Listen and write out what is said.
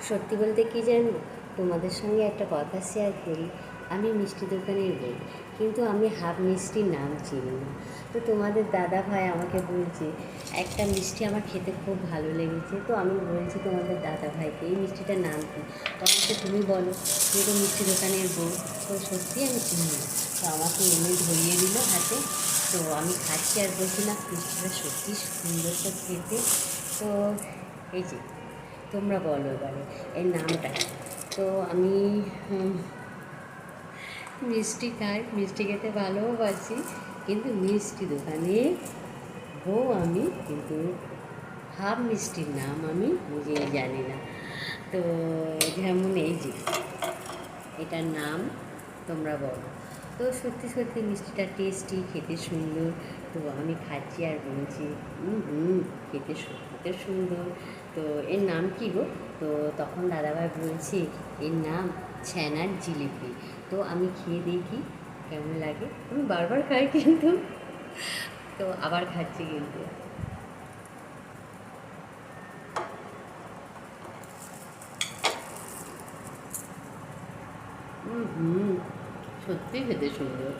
সত্যি বলতে কি জানো, তোমাদের সঙ্গে একটা কথা শেয়ার করি। আমি মিষ্টি দোকানের বই, কিন্তু আমি হাফ মিষ্টির নাম চিনি না। তো তোমাদের দাদা ভাই আমাকে বলছে একটা মিষ্টি আমার খেতে খুব ভালো লেগেছে, তো আমি বলছি তোমাদের দাদা ভাইকে এই মিষ্টিটার নাম কী। তো আমাকে তুমি বলো, যেহেতু মিষ্টি দোকানের বই, তো সত্যি আমি চিনি না। তো আমাকে এনে ধরিয়ে দিল হাতে। তো আমি খাচ্ছি আর বলছি না, মিষ্টিটা সত্যি সুন্দর তো খেতে। তো এই যে, তোমরা বলো এবারে এর নামটা কী? তো আমি মিষ্টি খাই, মিষ্টি খেতে ভালোবাসি, কিন্তু মিষ্টি দোকানে বউ আমি, কিন্তু হাফ মিষ্টির নাম আমি নিজেই জানি না। তো যেমন এই যে, এটার নাম তোমরা বলো। তো সত্যি সত্যি মিষ্টিটা টেস্টি, খেতে সুন্দর। তো আমি খাচ্ছি আর বলছি খেতে খেতে সুন্দর। তো এর নাম কী গো? তো তখন দাদাভাই বলছে এর নাম ছানার জিলিপি। তো আমি খেয়ে দেখি কেমন লাগে। আমি বারবার খাই কিন্তু, তো আবার খাচ্ছি কিন্তু। হুম, সত্যিই খেতে সুন্দর।